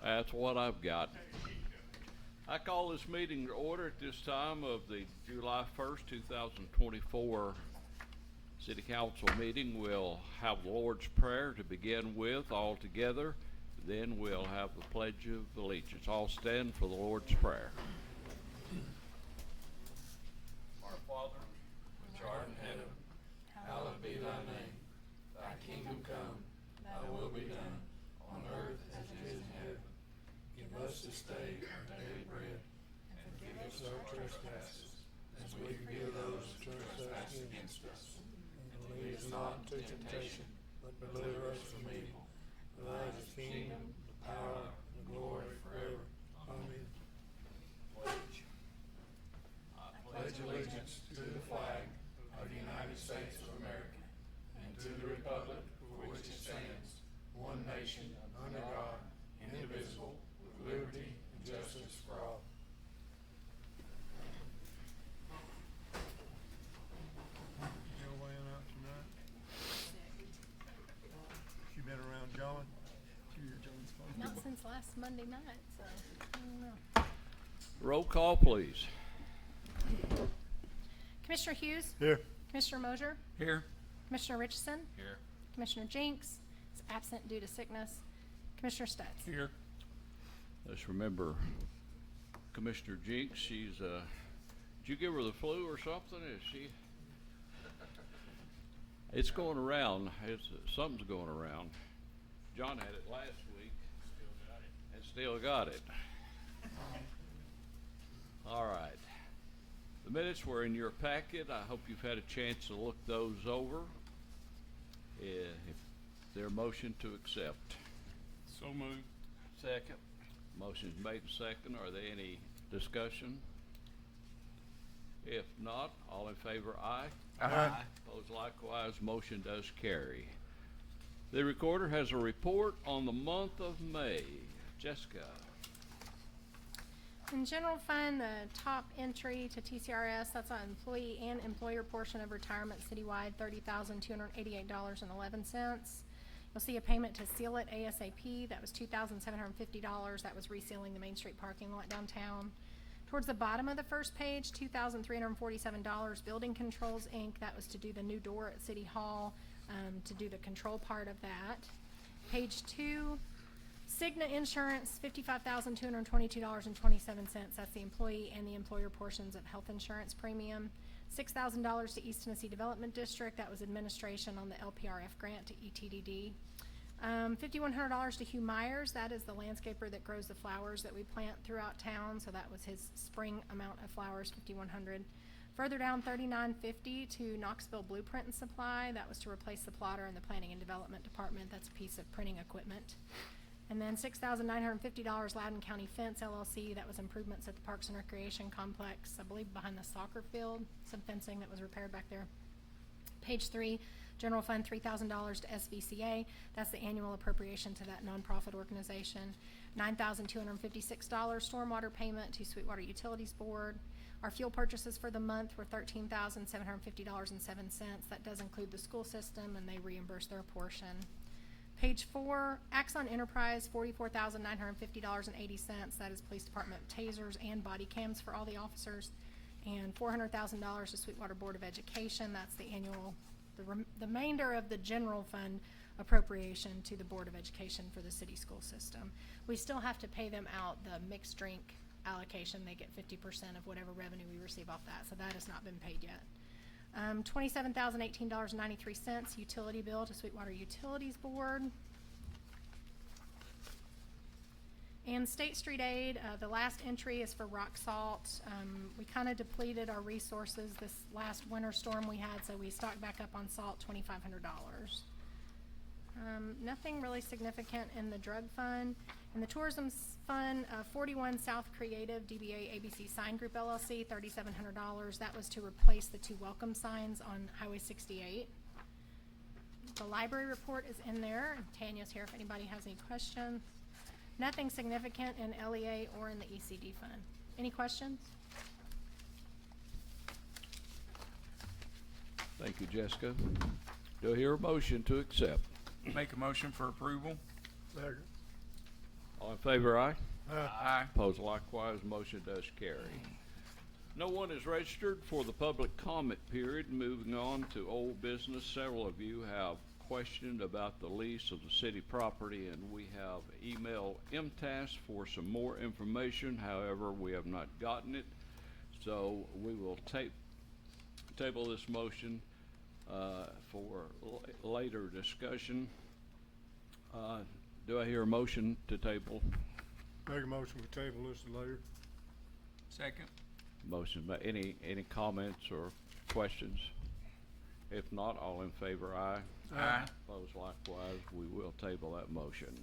That's what I've got. I call this meeting to order at this time of the July 1st, 2024 City Council meeting. We'll have the Lord's Prayer to begin with all together. Then we'll have the Pledge of Allegiance. All stand for the Lord's Prayer. Our Father, which art in heaven, hallowed be thy name. Thy kingdom come, thy will be done, on earth as it is in heaven. Give us this day our daily bread, and forgive us our trespasses, as we forgive those who trespass against us. And lead us not into temptation, but deliver us from evil. For thine is the kingdom, the power, and the glory forever. Amen. Pledge. I pledge allegiance to the flag of the United States of America, and to the republic for which it stands, one nation, under God, indivisible, with liberty and justice for all. Your way out tonight? You been around John? Not since last Monday night, so I don't know. Roll call, please. Commissioner Hughes? Here. Commissioner Mosier? Here. Commissioner Richardson? Here. Commissioner Jinks is absent due to sickness. Commissioner Stutz? Here. Let's remember Commissioner Jinks. She's, did you give her the flu or something? Is she? It's going around. Something's going around. John had it last week. Still got it. All right. The minutes were in your packet. I hope you've had a chance to look those over. If there a motion to accept? So moved. Second. Motion's made and second. Are there any discussion? If not, all in favor, aye. Aye. Opposed likewise, motion does carry. The recorder has a report on the month of May. Jessica. In general fund, the top entry to TCRS, that's on employee and employer portion of retirement citywide, $30,288.11. You'll see a payment to Seal It ASAP. That was $2,750. That was resealing the Main Street parking lot downtown. Towards the bottom of the first page, $2,347. Building Controls Inc. That was to do the new door at City Hall, to do the control part of that. Page 2. Cigna Insurance, $55,222.27. That's the employee and the employer portions of health insurance premium. $6,000 to East Tennessee Development District. That was administration on the LPRF grant to ETDD. $5,100 to Hugh Myers. That is the landscaper that grows the flowers that we plant throughout town. So that was his spring amount of flowers, $5,100. Further down, $39.50 to Knoxville Blueprint and Supply. That was to replace the plotter in the Planning and Development Department. That's a piece of printing equipment. And then $6,950 Loudoun County Fence LLC. That was improvements at the Parks and Recreation Complex, I believe behind the soccer field, some fencing that was repaired back there. Page 3, General Fund, $3,000 to SVCA. That's the annual appropriation to that nonprofit organization. $9,256 stormwater payment to Sweetwater Utilities Board. Our fuel purchases for the month were $13,750.07. That does include the school system, and they reimburse their portion. Page 4, Axon Enterprise, $44,950.80. That is police department tasers and body cams for all the officers. And $400,000 to Sweetwater Board of Education. That's the annual, the remainder of the general fund appropriation to the Board of Education for the city school system. We still have to pay them out the mixed drink allocation. They get 50% of whatever revenue we receive off that. So that has not been paid yet. $27,018.93 utility bill to Sweetwater Utilities Board. And State Street Aid, the last entry is for rock salt. We kind of depleted our resources this last winter storm we had, so we stocked back up on salt, $2,500. Nothing really significant in the drug fund. In the tourism fund, 41 South Creative DBA ABC Sign Group LLC, $3,700. That was to replace the 2 welcome signs on Highway 68. The library report is in there. Tanya's here if anybody has any questions. Nothing significant in LEA or in the ECD fund. Any questions? Thank you, Jessica. Do I hear a motion to accept? Make a motion for approval. Second. All in favor, aye? Aye. Opposed likewise, motion does carry. No one is registered for the public comment period. Moving on to old business, several of you have questioned about the lease of the city property, and we have emailed MTAS for some more information. However, we have not gotten it, so we will table this motion for later discussion. Do I hear a motion to table? Make a motion for table this later. Second. Motion, any comments or questions? If not, all in favor, aye? Aye. Opposed likewise, we will table that motion.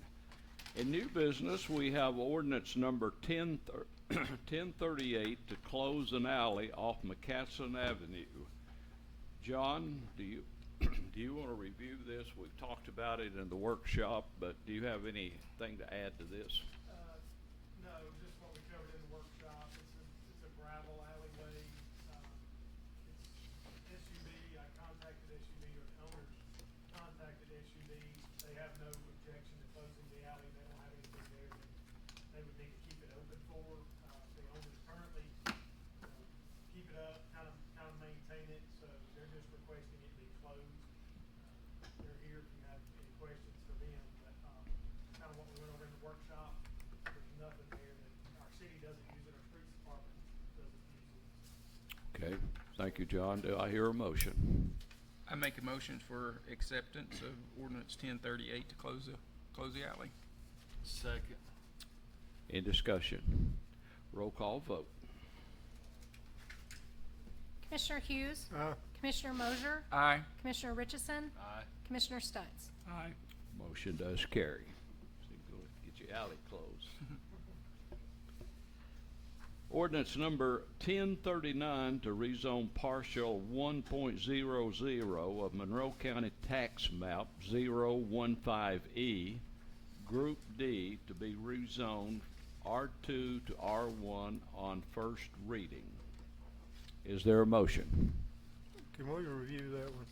In new business, we have ordinance number 1038 to close an alley off McCatson Avenue. John, do you want to review this? We've talked about it in the workshop, but do you have anything to add to this? No, just what we covered in the workshop. It's a gravel alleyway. It's SUV. I contacted SUV, or the owners contacted SUV. They have no objection to closing the alley. They don't have anything there that they would need to keep it open for. The owners currently keep it up, kind of maintain it, so they're just requesting it be closed. They're here if you have any questions for them, but kind of what we went over in the workshop. There's nothing there that our city doesn't use it, our streets department doesn't use it. Okay, thank you, John. Do I hear a motion? I make a motion for acceptance of ordinance 1038 to close the alley. Second. In discussion. Roll call vote. Commissioner Hughes, Aye. Commissioner Mosier, Aye. Commissioner Richardson, Aye. Commissioner Stutz. Aye. Motion does carry. So go get your alley closed. Ordinance number 1039 to rezone partial 1.00 of Monroe County Tax Map 015E, Group D, to be rezoned R2 to R1 on first reading. Is there a motion? Can we review that one?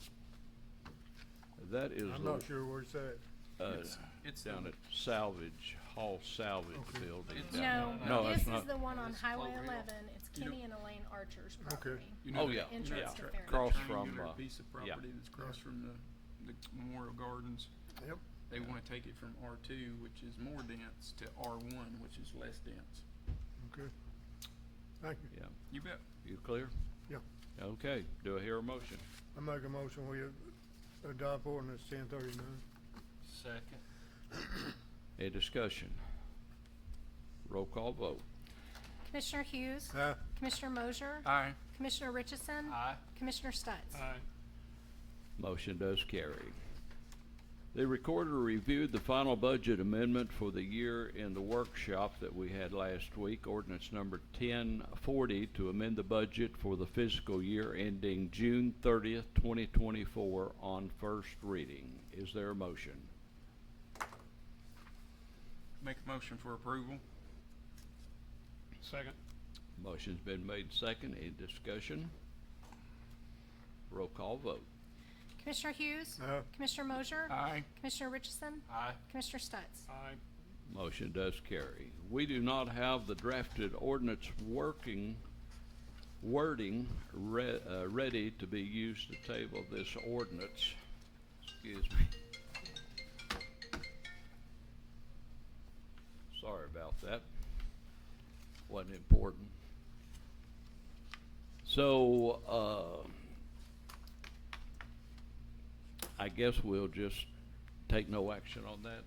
That is I'm not sure where it's at. It's down the- at Hall Salvage Okay. Building. It's- No, No, this that's is not. the one on It's Highway Clover Hill. 11. It's You know- Kenny and Elaine Archer's property. You Oh, the- yeah. Entrance that to tri- Fairfield. Across from, triangular piece of yeah. property that's across from the Memorial Gardens. Yep. They want to take it from R2, which is more dense, to R1, which is less dense. Okay. Thank you. Yeah, You bet. you clear? Yeah. Okay, do I hear a motion? I make a motion we adopt ordinance 1039. Second. A discussion. Roll call vote. Commissioner Hughes, Aye. Commissioner Mosier, Aye. Commissioner Richardson, Aye. Commissioner Stutz. Motion does carry. The recorder reviewed the final budget amendment for the year in the workshop that we had last week, ordinance number 1040, to amend the budget for the fiscal year ending June 30th, 2024 on first reading. Is there a motion? Make a motion for approval. Second. Motion's been made second. Any discussion? Roll call vote. Commissioner Hughes, Aye. Commissioner Mosier, Aye. Commissioner Richardson, Aye. Commissioner Stutz. Aye. Motion does carry. We do not have the drafted ordinance wording ready to be used to table this ordinance. Excuse me. Sorry about that. Wasn't important. So, I guess we'll just take no action on that.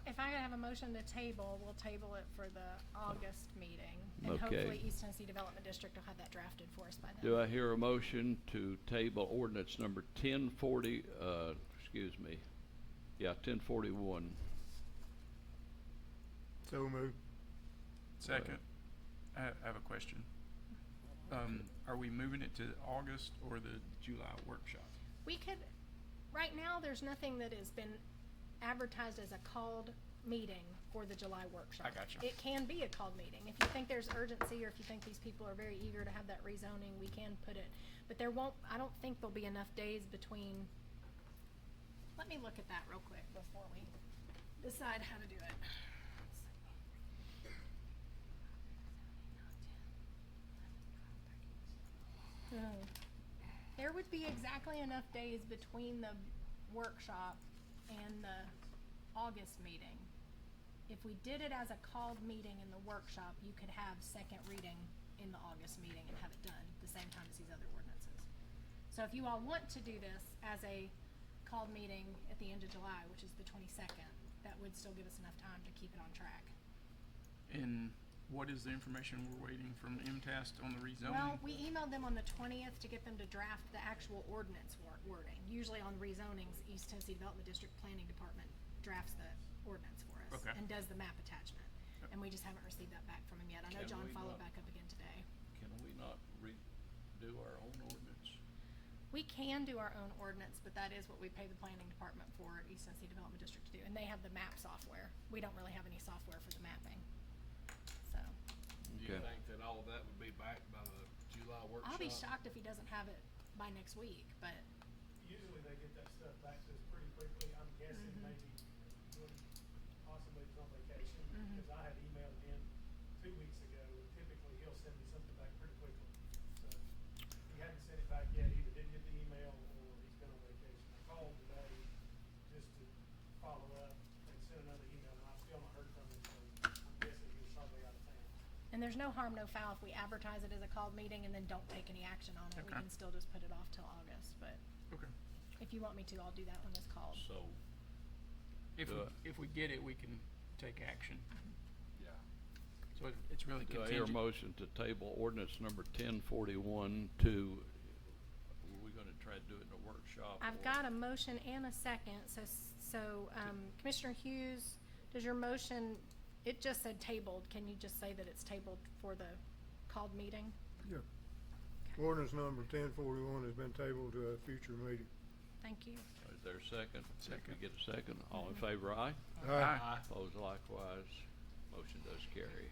If I could have a motion to table, we'll table it for the August meeting. And Okay. hopefully East Tennessee Development District will have that drafted for us by then. Do I hear a motion to table ordinance number 1040, 1041? So moved. Second. I have a question. Are we moving it to August or the July workshop? We could, right now, there's nothing that has been advertised as a called meeting for the July workshop. I gotcha. It can be a called meeting. If you think there's urgency, or if you think these people are very eager to have that rezoning, we can put it. But I don't think there'll be enough days between, let me look at that real quick before we decide how to do it. would be exactly enough days between the workshop and the August meeting. If we did it as a called meeting in the workshop, you could have second reading in the August meeting and have it done the same time as these other ordinances. So if you all want to do this as a called meeting at the end of July, which is the 22nd, that would still give us enough time to keep it on track. And what is the information we're waiting from MTAS on the rezoning? Well, we emailed them on the 20th to get them to draft the actual ordinance wording. Usually on rezonings, East Tennessee Development District Planning Department drafts the ordinance for us. Okay. And does the map attachment. Yep. And we just haven't received that back from him yet. I know Can John we followed not- back up again today. Can we not redo our own ordinance? We can do our own ordinance, but that is what we pay the planning department for at East Tennessee Development District to do. And they have the map software. We don't really have any software for the mapping. So, Do you Okay. think that all of that would be back by the July workshop? I'll be shocked if he doesn't have it by next week, but Usually they get that stuff back to us pretty quickly. I'm guessing Mhm. maybe when possibly he's on vacation, Mhm. because I had emailed him 2 weeks ago, and typically he'll send me something back pretty quickly. So he hadn't sent it back yet, either didn't get the email or he's been on vacation. I called today just to follow up and send another email, and I've still not heard from him, so I'm guessing he was probably out of town. and there's no harm, no foul if we advertise it as a called meeting and then don't take any action on it. We Okay. can still just put it off till August, but Okay. if you want me to, I'll do that when it's called. So, If Do we, it. if we get it, we can take action. Yeah. So it's really do I hear a contingent. motion to table ordinance number 1041 to, were we gonna try to do it in a workshop? I've or- got a motion and a second, so Commissioner Hughes, does your motion, it just said tabled, can you just say that it's tabled for the called meeting? Yeah. Ordinance number 1041 has been tabled to a future meeting. Thank you. Is there a second? Second. If we get a second, all in favor, aye? Aye. Opposed likewise, motion does carry.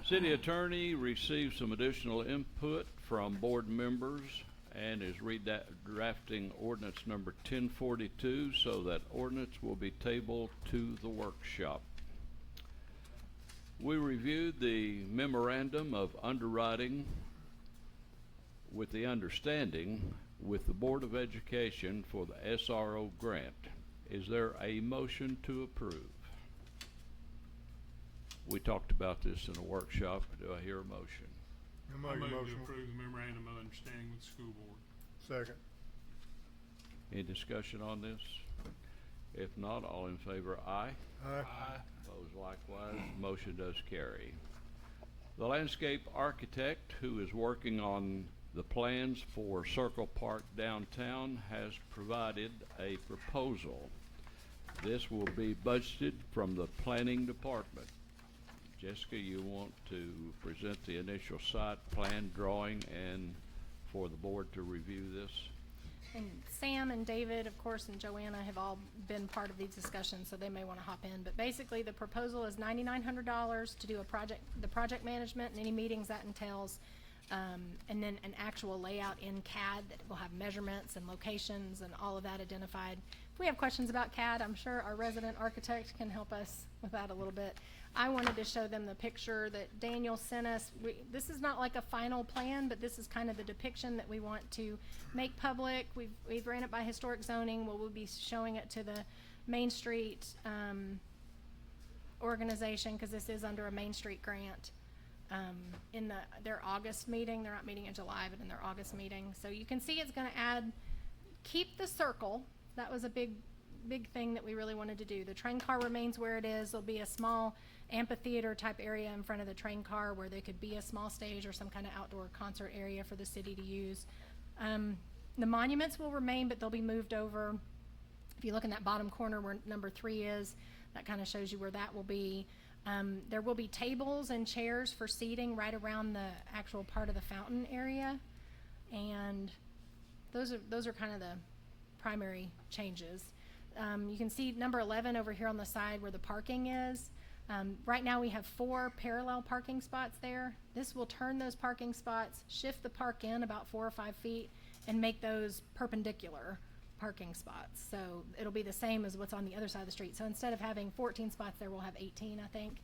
City Attorney received some additional input from board members and is redrafting ordinance number 1042, so that ordinance will be tabled to the workshop. We reviewed the memorandum of underwriting with the understanding with the Board of Education for the SRO grant. Is there a motion to approve? We talked about this in a workshop. Do I hear a motion? I I make a move to motion. approve the memorandum of understanding with the school board. Second. Any discussion on this? If not, all in favor, aye. Aye. Opposed likewise, motion does carry. The landscape architect who is working on the plans for Circle Park downtown has provided a proposal. This will be budgeted from the planning department. Jessica, you want to present the initial site plan drawing and for the board to review this? And Sam and David, of course, and Joanna have all been part of these discussions, so they may want to hop in. But basically, the proposal is $9,900 to do the project management and any meetings that entails, and then an actual layout in CAD that will have measurements and locations and all of that identified. If we have questions about CAD, I'm sure our resident architect can help us with that a little bit. I wanted to show them the picture that Daniel sent us. This is not like a final plan, but this is kind of the depiction that we want to make public. We've ran it by historic zoning. We'll be showing it to the Main Street organization, because this is under a Main Street grant. In their August meeting, they're not meeting in July, but in their August meeting. So you can see it's going to keep the circle. That was a big thing that we really wanted to do. The train car remains where it is. There'll be a small amphitheater type area in front of the train car where there could be a small stage or some kind of outdoor concert area for the city to use. The monuments will remain, but they'll be moved over. If you look in that bottom corner where number 3 is, that kind of shows you where that will be. There will be tables and chairs for seating right around the actual part of the fountain area. And those are kind of the primary changes. You can see number 11 over here on the side where the parking is. Right now we have 4 parallel parking spots there. This will turn those parking spots, shift the park in about 4 or 5 feet, and make those perpendicular parking spots. So it'll be the same as what's on the other side of the street. So instead of having 14 spots there, we'll have 18, I think.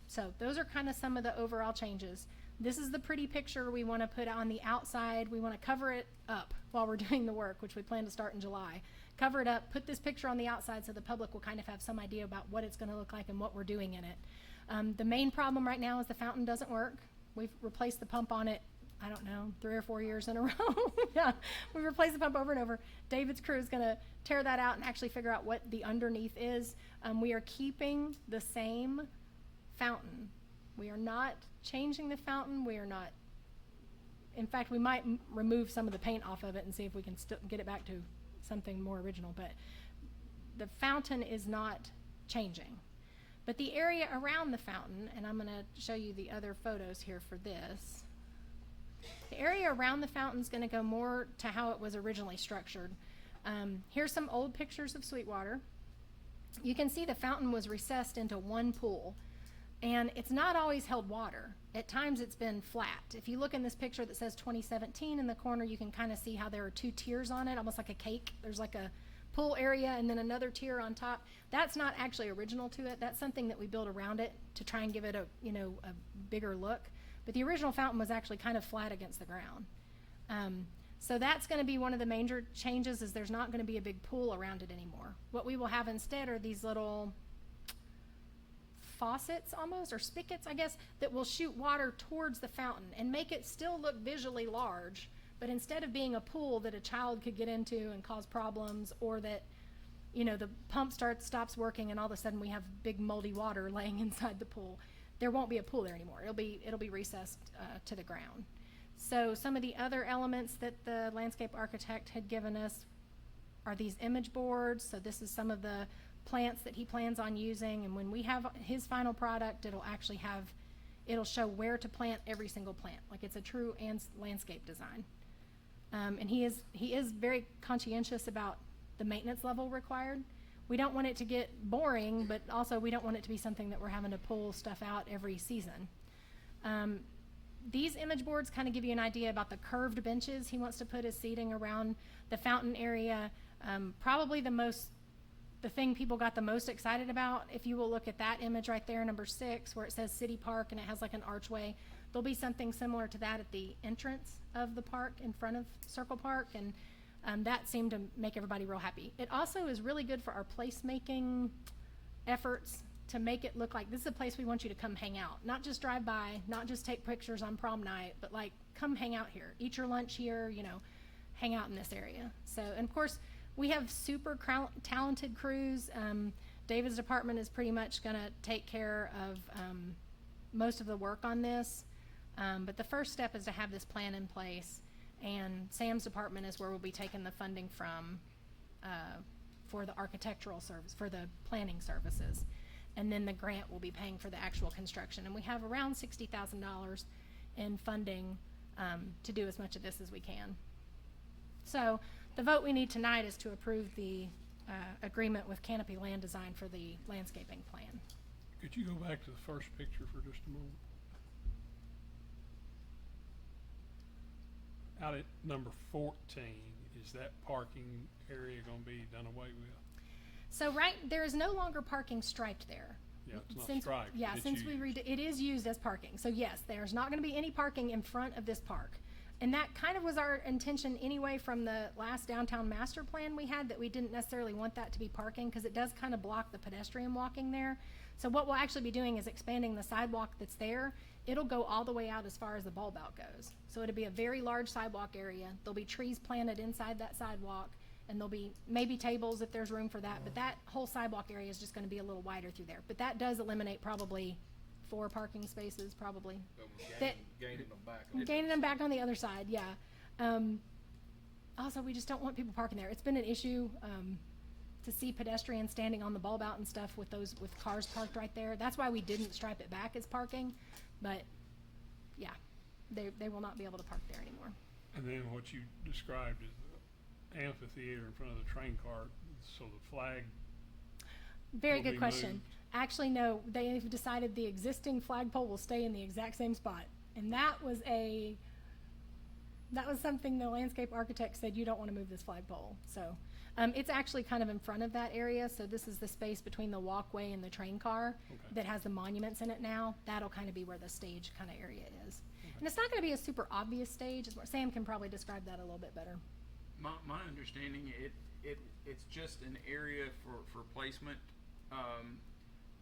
So those are kind of some of the overall changes. This is the pretty picture we want to put on the outside. We want to cover it up while we're doing the work, which we plan to start in July. Cover it up, put this picture on the outside so the public will kind of have some idea about what it's going to look like and what we're doing in it. The main problem right now is the fountain doesn't work. We've replaced the pump on it, I don't know, 3 or 4 years in a row. Yeah, we replaced the pump over and over. David's crew is going to tear that out and actually figure out what the underneath is. We are keeping the same fountain. We are not changing the fountain. We are not, in fact, we might remove some of the paint off of it and see if we can still get it back to something more original, but the fountain is not changing. But the area around the fountain, and I'm going to show you the other photos here for this. The area around the fountain is going to go more to how it was originally structured. Here's some old pictures of Sweetwater. You can see the fountain was recessed into one pool, and it's not always held water. At times it's been flat. If you look in this picture that says 2017 in the corner, you can kind of see how there are 2 tiers on it, almost like a cake. There's like a pool area and then another tier on top. That's not actually original to it. That's something that we built around it to try and give it a, you know, a bigger look. But the original fountain was actually kind of flat against the ground. So that's going to be one of the major changes, is there's not going to be a big pool around it anymore. What we will have instead are these little faucets almost, or spigots, I guess, that will shoot water towards the fountain and make it still look visually large. But instead of being a pool that a child could get into and cause problems, or that, you know, the pump stops working and all of a sudden we have big moldy water laying inside the pool, there won't be a pool there anymore. It'll be recessed to the ground. So some of the other elements that the landscape architect had given us are these image boards. So this is some of the plants that he plans on using, and when we have his final product, it'll show where to plant every single plant, like it's a true landscape design. And he is very conscientious about the maintenance level required. We don't want it to get boring, but also we don't want it to be something that we're having to pull stuff out every season. These image boards kind of give you an idea about the curved benches he wants to put as seating around the fountain area. Probably the thing people got the most excited about, if you will look at that image right there, number 6, where it says City Park and it has like an archway, there'll be something similar to that at the entrance of the park in front of Circle Park, and that seemed to make everybody real happy. It also is really good for our placemaking efforts to make it look like this is a place we want you to come hang out, not just drive by, not just take pictures on prom night, but like come hang out here, eat your lunch here, you know, hang out in this area. So, and of course, we have super talented crews. David's department is pretty much going to take care of most of the work on this. But the first step is to have this plan in place, and Sam's department is where we'll be taking the funding from for the architectural service, for the planning services. And then the grant will be paying for the actual construction. And we have around $60,000 in funding to do as much of this as we can. So the vote we need tonight is to approve the agreement with Canopy Land Design for the landscaping plan. Could you go back to the first picture for just a moment? Out at number 14, is that parking area gonna be done away with? So there is no longer parking striped there. Yeah, it's not striped. Yeah, it's since we used. it is used as parking. So yes, there's not going to be any parking in front of this park. And that kind of was our intention anyway from the last downtown master plan we had, that we didn't necessarily want that to be parking because it does kind of block the pedestrian walking there. So what we'll actually be doing is expanding the sidewalk that's there. It'll go all the way out as far as the bulb out goes. So it'll be a very large sidewalk area. There'll be trees planted inside that sidewalk, and there'll be maybe tables if there's room for that, but that whole sidewalk area is just going to be a little wider through there. But that does eliminate probably 4 parking spaces, probably. Gaining them back. Gaining them back on the other side, yeah. Also, we just don't want people parking there. It's been an issue to see pedestrians standing on the bulb out and stuff with cars parked right there. That's why we didn't stripe it back as parking, but yeah, they will not be able to park there anymore. And then what you described is the amphitheater in front of the train cart, so the flag. Very will good be question. moved. Actually, no, they've decided the existing flagpole will stay in the exact same spot. And that was something the landscape architect said, you don't want to move this flagpole. So It's actually kind of in front of that area, so this is the space between the walkway and the train car Okay. that has the monuments in it now. That'll kind of be where the stage kind of area is. And it's not gonna be a super obvious stage. Sam can probably describe that a little bit better. My understanding, it's just an area for placement.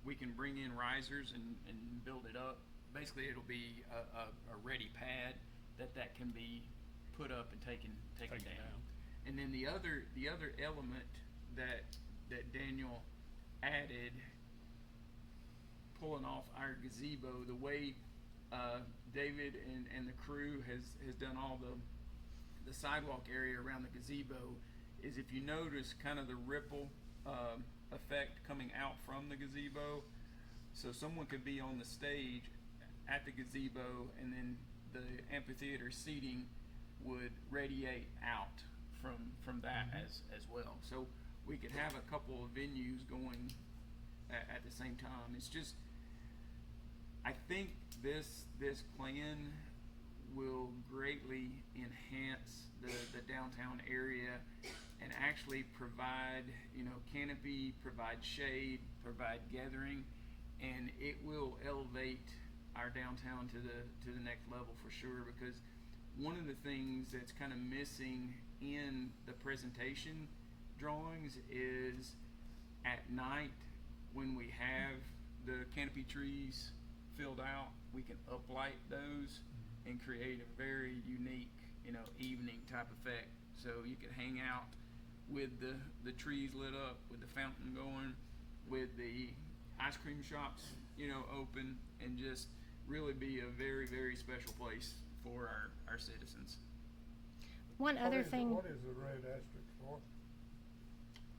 We can bring in risers and build it up. Basically, it'll be a ready pad that can be put up and taken Taken down. down. And then the other element that Daniel added, pulling off our gazebo, the way David and the crew has done all the sidewalk area around the gazebo, is if you notice kind of the ripple effect coming out from the gazebo. So someone could be on the stage at the gazebo, and then the amphitheater seating would radiate out from that as well. So we could have a couple of venues going at the same time. It's just, I think this plan will greatly enhance the downtown area and actually provide, canopy, provide shade, provide gathering, and it will elevate our downtown to the next level for sure. Because one of the things that's kind of missing in the presentation drawings is at night, when we have the canopy trees filled out, we can uplight those and create a very unique, evening type effect. So you could hang out with the trees lit up, with the fountain going, with the ice cream shops, open, and just really be a very, very special place for our citizens. One other thing. What is the red asterisk for?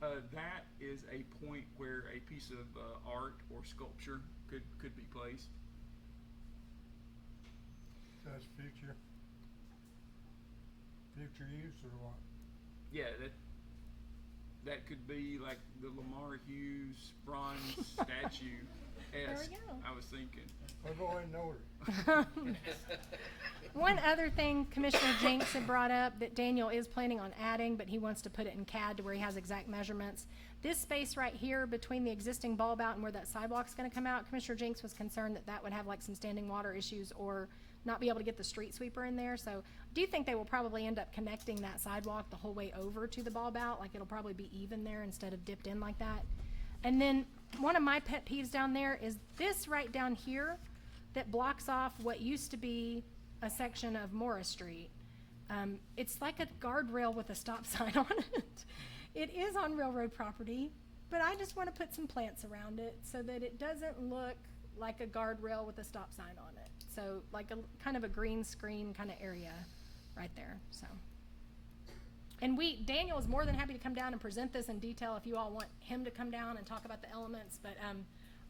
That is a point where a piece of art or sculpture could be placed. That's future use or what? Yeah, that could be like the Lamar Hughes bronze statue. There we go. I was thinking. I'll go ahead and order. One other thing Commissioner Jenks had brought up that Daniel is planning on adding, but he wants to put it in CAD to where he has exact measurements. This space right here between the existing bulb out and where that sidewalk's gonna come out, Commissioner Jenks was concerned that would have like some standing water issues or not be able to get the street sweeper in there. So I do think they will probably end up connecting that sidewalk the whole way over to the bulb out. Like it'll probably be even there instead of dipped in like that. And then one of my pet peeves down there is this right down here that blocks off what used to be a section of Morris Street. It's like a guardrail with a stop sign on it. It is on railroad property, but I just want to put some plants around it so that it doesn't look like a guardrail with a stop sign on it. So like a kind of a green screen kind of area right there, so. And Daniel is more than happy to come down and present this in detail if you all want him to come down and talk about the elements, but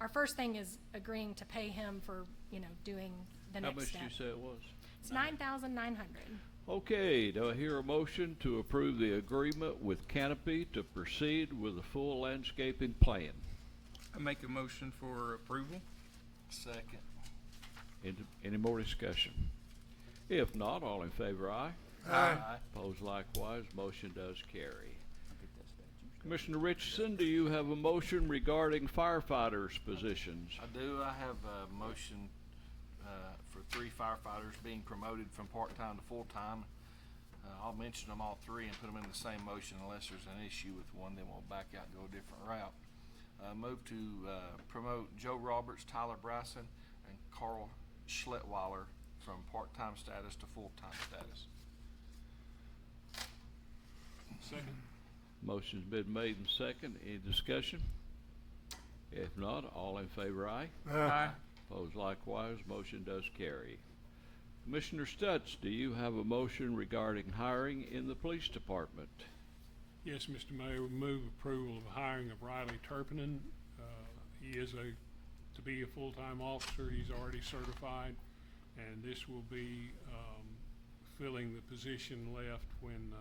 our first thing is agreeing to pay him for, doing the How next much step. did you say it was? It's $9,900. Okay, do I hear a motion to approve the agreement with Canopy to proceed with the full landscaping plan? I make a motion for approval. Second. Any more discussion? If not, all in favor, aye. Aye. Opposed likewise, motion does carry. Commissioner Richardson, do you have a motion regarding firefighters' positions? I do. I have a motion for 3 firefighters being promoted from part-time to full-time. I'll mention them all 3 and put them in the same motion unless there's an issue with one, then we'll back out and go a different route. Move to promote Joe Roberts, Tyler Bryson, and Carl Schlettweiler from part-time status to full-time status. Second. Motion's been made and second. Any discussion? If not, all in favor, aye. Aye. Opposed likewise, motion does carry. Commissioner Stutz, do you have a motion regarding hiring in the police department? Yes, Mr. Mayor, we move approval of hiring of Riley Turpinen. He is to be a full-time officer. He's already certified, and this will be filling the position left when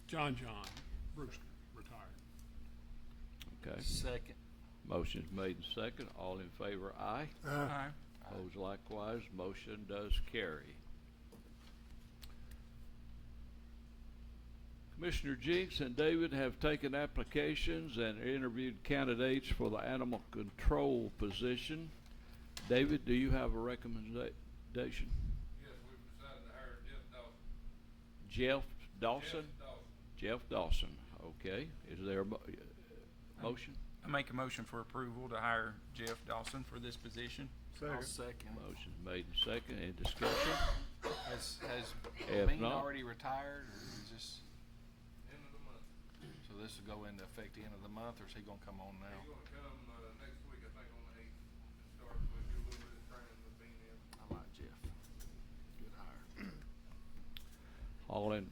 John Brewster retired. Okay. Second. Motion's made and second. All in favor, aye. Aye. Opposed likewise, motion does carry. Commissioner Jinks and David have taken applications and interviewed candidates for the animal control position. David, do you have a recommendation? Yes, we've decided to hire Jeff Dawson? Jeff Jeff Dawson. Dawson, okay. Is there a motion? I make a motion for approval to hire Jeff Dawson for this position. I'll Second. second. Motion made and second. Any discussion? Has If Bean not- already retired, or is this, End of the month. so this will go into effect the end of the month, or is he gonna come on now? He's gonna come, next week, I think on the 8th, and start with do a little bit of training with being in. I like Jeff. Good hire. All in,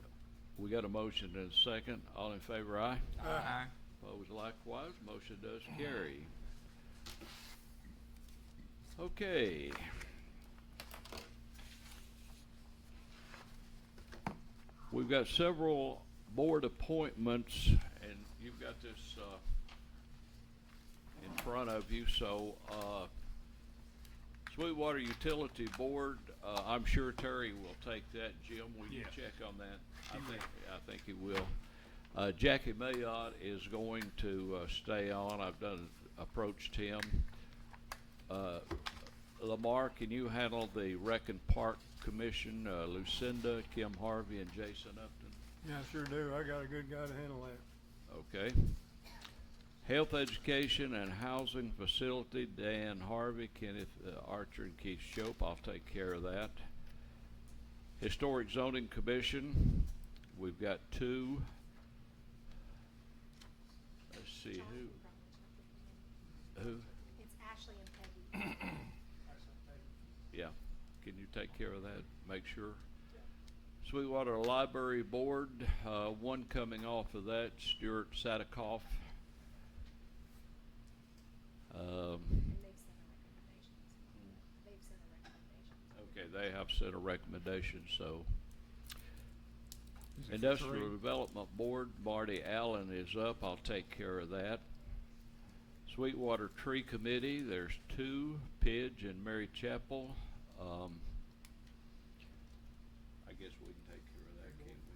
we got a motion and a second. All in favor, aye? Aye. Opposed likewise, motion does carry. Okay. We've got several board appointments, and you've got this, in front of you, so, Sweetwater Utility Board, I'm sure Terry will take that. Jim, will you Yes. check on that? I think he will. Jackie Mayotte is going to, stay on. I've approached him. Lamar, can you handle the Rec and Park Commission, Lucinda, Kim Harvey, and Jason Upton? Yeah, I sure do. I got a good guy to handle that. Okay. Health Education and Housing Facility, Dan Harvey, Kenneth Archer, and Keith Shope. I'll take care of that. Historic Zoning Commission, we've got two. Let's see, who? It's Ashley and Peggy. Yeah, can you take care of that? Make sure. Sweetwater Library Board, one coming off of that, Stuart Sadikoff. And they've sent a recommendation. Okay, they have sent a recommendation, so. Is it for Industrial three? Development Board, Marty Allen is up, I'll take care of that. Sweetwater Tree Committee, there's two, Pidge and Mary Chapel. I guess we can take care of that, can't we?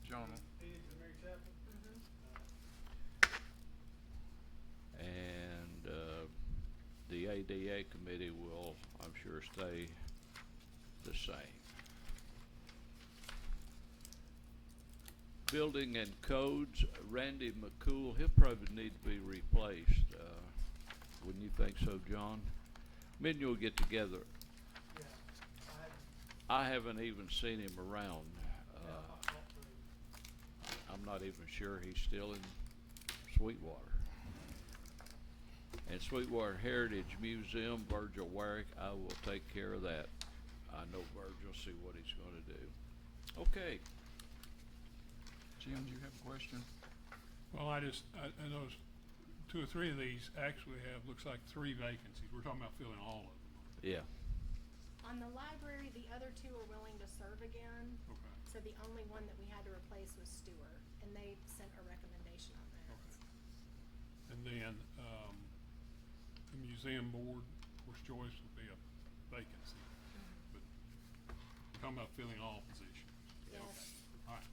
John. Page and Mary Chapel. And, the ADA Committee will, I'm sure, stay the same. Building and Codes, Randy McCool, he'll probably need to be replaced. Wouldn't you think so, John? Me and you'll get together. Yeah, I haven't even seen him around. I talked to him. I'm not even sure he's still in Sweetwater. And Sweetwater Heritage Museum, Virgil Warwick, I will take care of that. I know Virgil, see what he's gonna do. Okay. Jim, do you have a question? Well, I noticed two or three of these actually have, looks like 3 vacancies. We're talking about filling all of them. Yeah. On the library, the other two are willing to serve again. Okay. So the only one that we had to replace was Stewart, and they sent a recommendation on that. And then, the museum board, of course, Joyce would be a vacancy. But we're talking about filling all positions. Yes. All right.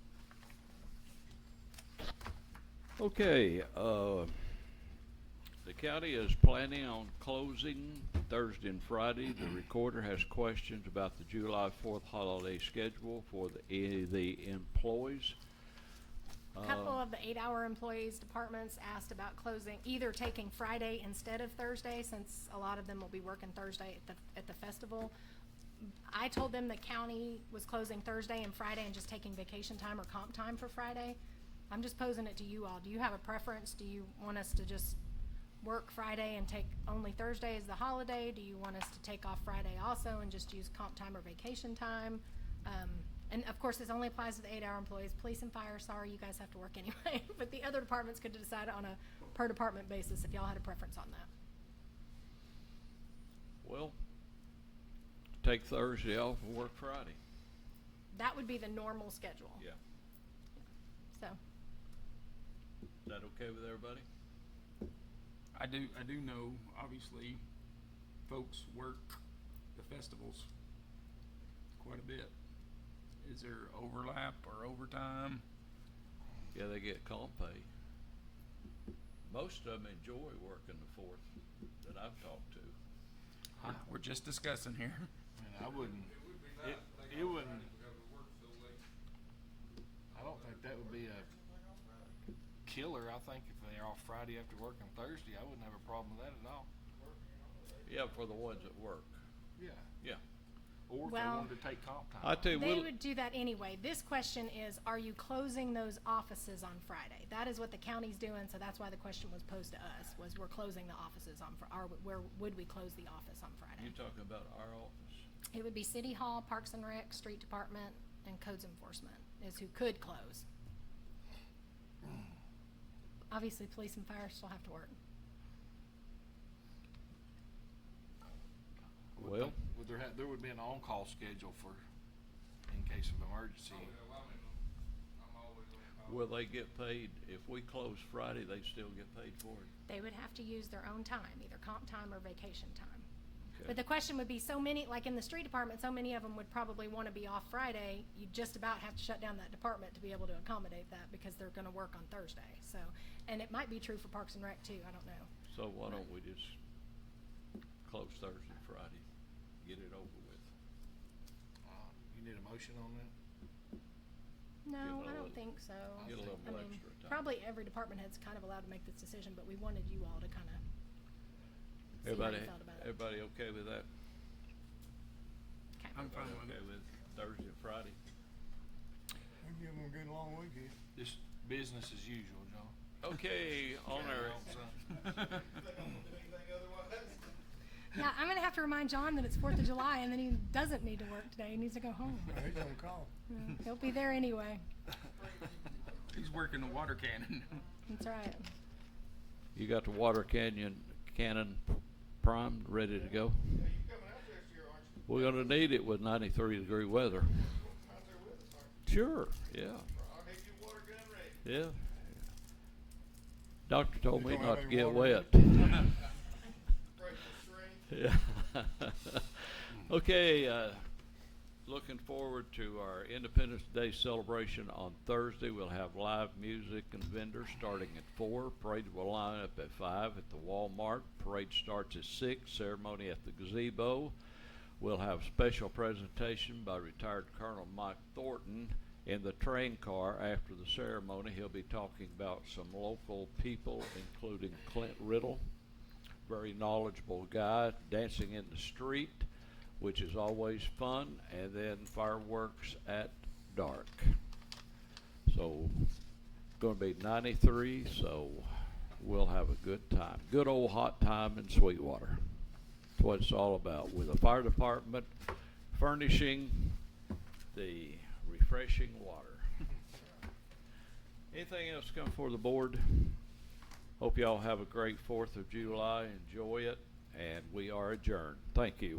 Okay, the county is planning on closing Thursday and Friday. The recorder has questions about the July 4th holiday schedule for the employees. A couple of the 8-hour employees departments asked about closing, either taking Friday instead of Thursday, since a lot of them will be working Thursday at the festival. I told them the county was closing Thursday and Friday and just taking vacation time or comp time for Friday. I'm just posing it to you all. Do you have a preference? Do you want us to just work Friday and take only Thursday as the holiday? Do you want us to take off Friday also and just use comp time or vacation time? And of course, this only applies to the 8-hour employees. Police and fire, sorry, you guys have to work anyway. But the other departments could decide on a per department basis if y'all had a preference on that. Well, take Thursday off and work Friday. That would be the normal schedule. Yeah. So, Is that okay with everybody? I do know, obviously, folks work the festivals quite a bit. Is there overlap or overtime? Yeah, they get comp pay. Most of them enjoy working the 4th that I've talked to. We're just discussing here. I mean, I wouldn't, it wouldn't, I don't think that would be a killer. I think if they're off Friday after working Thursday, I wouldn't have a problem with that at all. Yeah, for the ones that work. Yeah. Yeah. Or if they Well, wanted to take comp time. I tell you, They we'll, would do that anyway. This question is, are you closing those offices on Friday? That is what the county's doing, so that's why the question was posed to us, was we're closing the offices on, where would we close the office on Friday? you talking about our office? It would be City Hall, Parks and Rec, Street Department, and Codes Enforcement is who could close. Obviously, police and fire still have to work. Well, Would there would be an on-call schedule for, in case of emergency. will they get paid, if we close Friday, they still get paid for it? They would have to use their own time, either comp time or vacation time. Okay. But the question would be, so many, like in the street department, so many of them would probably want to be off Friday. You just about have to shut down that department to be able to accommodate that because they're going to work on Thursday. So, and it might be true for Parks and Rec too. I don't know. So why don't we just close Thursday, Friday, get it over with? You need a motion on that? No, Give it a I don't little- think so. get a little I mean, extra time. probably every department head's kind of allowed to make this decision, but we wanted you all to kind of see how Everybody, you felt about it. everybody okay with that? Okay. I'm fine with Okay it. with Thursday and Friday? We give them a good long weekend. Just business as usual, John. Okay, on our, Yeah, I'm gonna have to remind John that it's 4th of July and then he doesn't need to work today. He needs to go home. He's on call. Yeah, he'll be there anyway. He's working the water cannon. That's right. you got the water cannon primed, ready to go? We're gonna need it with 93-degree weather. Sure, yeah. Yeah. Doctor told me You don't not have to any get water wet. Yeah. Okay, looking forward to our Independence Day celebration on Thursday. We'll have live music and vendors starting at 4. Parade will line up at 5 at the Walmart. Parade starts at 6. Ceremony at the gazebo. We'll have special presentation by retired Colonel Mike Thornton in the train car after the ceremony. He'll be talking about some local people, including Clint Riddle, very knowledgeable guy, dancing in the street, which is always fun, and then fireworks at dark. So, going to be 93, so we'll have a good time. Good old hot time in Sweetwater. That's what it's all about, with the fire department furnishing the refreshing water. Anything else come for the board? Hope y'all have a great 4th of July. Enjoy it, and we are adjourned. Thank you.